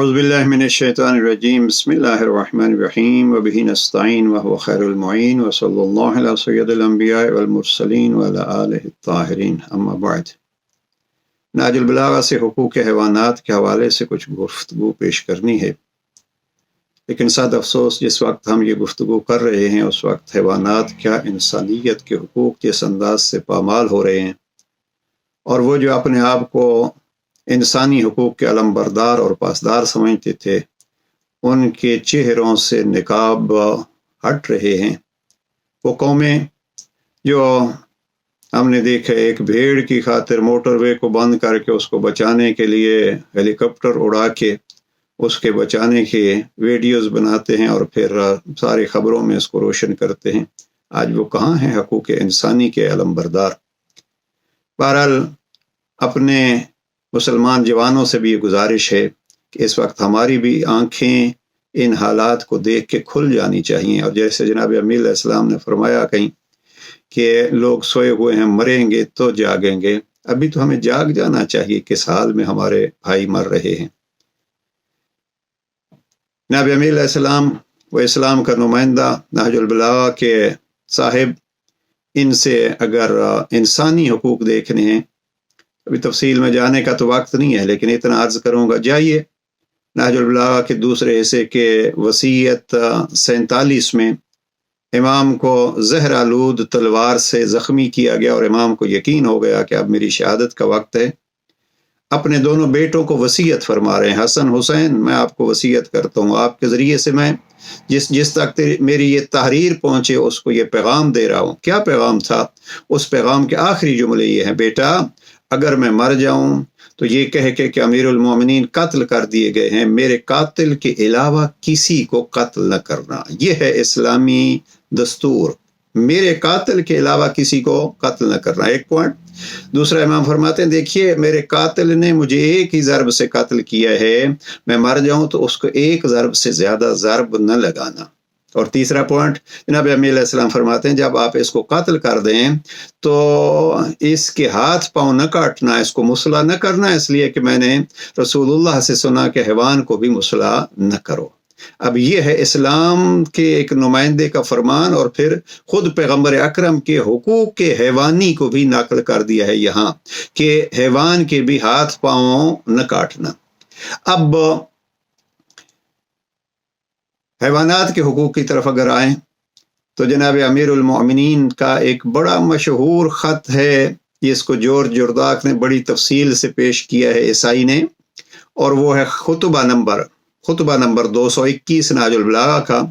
اعوذ باللہ من الشیطان الرجیم بسم اللہ الرحمن الرحیم وبہ نستعین وہو خیر المعین وصلی اللہ علی سید الانبیاء والمرسلین وعلی آلہ الطاہرین اما بعد۔ نہج البلاغہ سے حقوق حیوانات کے حوالے سے کچھ گفتگو پیش کرنی ہے، لیکن صد افسوس جس وقت ہم یہ گفتگو کر رہے ہیں اس وقت حیوانات کیا انسانیت کے حقوق جس انداز سے پامال ہو رہے ہیں، اور وہ جو اپنے آپ کو انسانی حقوق کے علمبردار اور پاسدار سمجھتے تھے، ان کے چہروں سے نقاب ہٹ رہے ہیں۔ وہ قومیں جو ہم نے دیکھا ایک بھیڑ کی خاطر موٹر وے کو بند کر کے اس کو بچانے کے لیے ہیلی کاپٹر اڑا کے اس کے بچانے کے ویڈیوز بناتے ہیں اور پھر ساری خبروں میں اس کو روشن کرتے ہیں، آج وہ کہاں ہیں حقوق انسانی کے علمبردار؟ بہرحال اپنے مسلمان جوانوں سے بھی یہ گزارش ہے کہ اس وقت ہماری بھی آنکھیں ان حالات کو دیکھ کے کھل جانی چاہیے، اور جیسے جناب امیل علیہ السلام نے فرمایا کہیں کہ لوگ سوئے ہوئے ہیں، مریں گے تو جاگیں گے، ابھی تو ہمیں جاگ جانا چاہیے کس حال میں ہمارے بھائی مر رہے ہیں۔ جناب امیل علیہ السلام وہ اسلام کا نمائندہ، نہج البلاغہ کے صاحب، ان سے اگر انسانی حقوق دیکھنے ہیں، ابھی تفصیل میں جانے کا تو وقت نہیں ہے، لیکن اتنا عرض کروں گا، جائیے نہج البلاغہ کے دوسرے حصے کے وصیت 47 میں امام کو زہر آلود تلوار سے زخمی کیا گیا اور امام کو یقین ہو گیا کہ اب میری شہادت کا وقت ہے۔ اپنے دونوں بیٹوں کو وصیت فرما رہے ہیں، حسن حسین میں آپ کو وصیت کرتا ہوں، آپ کے ذریعے سے میں جس تک میری یہ تحریر پہنچے اس کو یہ پیغام دے رہا ہوں۔ کیا پیغام تھا؟ اس پیغام کے آخری جملے یہ ہیں، بیٹا اگر میں مر جاؤں تو یہ کہہ کے کہ امیر المومنین قتل کر دیے گئے ہیں، میرے قاتل کے علاوہ کسی کو قتل نہ کرنا۔ یہ ہے اسلامی دستور، میرے قاتل کے علاوہ کسی کو قتل نہ کرنا، ایک پوائنٹ۔ دوسرا امام فرماتے ہیں، دیکھیے میرے قاتل نے مجھے ایک ہی ضرب سے قتل کیا ہے، میں مر جاؤں تو اس کو ایک ضرب سے زیادہ ضرب نہ لگانا۔ اور تیسرا پوائنٹ جناب امیل علیہ السلام فرماتے ہیں، جب آپ اس کو قتل کر دیں تو اس کے ہاتھ پاؤں نہ کاٹنا، اس کو مسلح نہ کرنا، اس لیے کہ میں نے رسول اللہ سے سنا کہ حیوان کو بھی مسلح نہ کرو۔ اب یہ ہے اسلام کے ایک نمائندے کا فرمان، اور پھر خود پیغمبر اکرم کے حقوق کے حیوانی کو بھی نقل کر دیا ہے یہاں کہ حیوان کے بھی ہاتھ پاؤں نہ کاٹنا۔ اب حیوانات کے حقوق کی طرف اگر آئیں تو جناب امیر المومنین کا ایک بڑا مشہور خط ہے، جس کو جورج جرداق نے بڑی تفصیل سے پیش کیا ہے عیسائی نے، اور وہ ہے خطبہ نمبر 221 نہج البلاغہ کا۔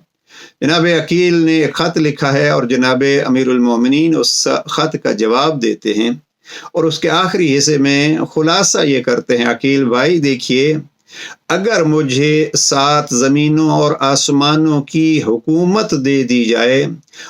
جناب عقیل نے ایک خط لکھا ہے اور جناب امیر المومنین اس خط کا جواب دیتے ہیں، اور اس کے آخری حصے میں خلاصہ یہ کرتے ہیں، عقیل بھائی دیکھیے، اگر مجھے 7 زمینوں اور آسمانوں کی حکومت دے دی جائے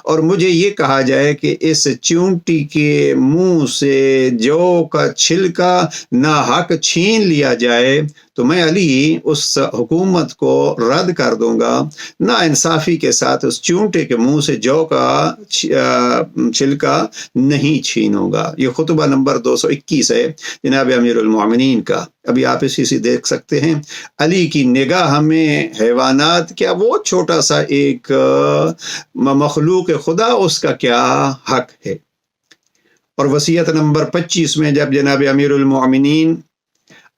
اور مجھے یہ کہا جائے کہ اس چونٹی کے منہ سے جو کا چھلکا ناحق چھین لیا جائے تو میں علی اس حکومت کو رد کر دوں گا، نا انصافی کے ساتھ اس چونٹے کے منہ سے جو کا چھلکا نہیں چھینوں گا۔ یہ خطبہ نمبر 221 ہے جناب امیر المومنین کا۔ ابھی آپ اسی سے دیکھ سکتے ہیں علی کی نگاہ میں حیوانات کیا وہ چھوٹا سا ایک مخلوق خدا، اس کا کیا حق ہے۔ اور وصیت نمبر 25 میں جب جناب امیر المومنین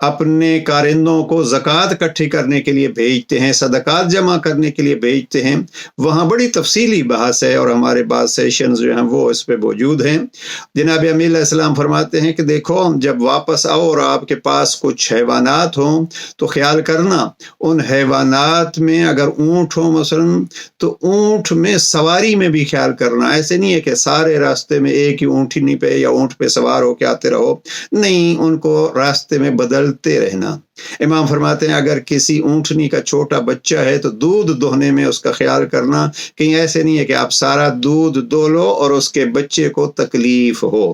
اپنے کارندوں کو زکوٰۃ اکٹھی کرنے کے لیے بھیجتے ہیں، صدقات جمع کرنے کے لیے بھیجتے ہیں، وہاں بڑی تفصیلی بحث ہے، اور ہمارے بعض سیشنز جو ہیں وہ اس پہ موجود ہیں۔ جناب امیر علیہ السلام فرماتے ہیں کہ دیکھو جب واپس آؤ اور آپ کے پاس کچھ حیوانات ہوں تو خیال کرنا ان حیوانات میں اگر اونٹ ہوں مثلا تو اونٹ میں سواری میں بھی خیال کرنا، ایسے نہیں ہے کہ سارے راستے میں ایک ہی اونٹنی پہ یا اونٹ پہ سوار ہو کے آتے رہو، نہیں، ان کو راستے میں بدلتے رہنا۔ امام فرماتے ہیں اگر کسی اونٹنی کا چھوٹا بچہ ہے تو دودھ دوہنے میں اس کا خیال کرنا، کہیں ایسے نہیں ہے کہ آپ سارا دودھ دو لو اور اس کے بچے کو تکلیف ہو۔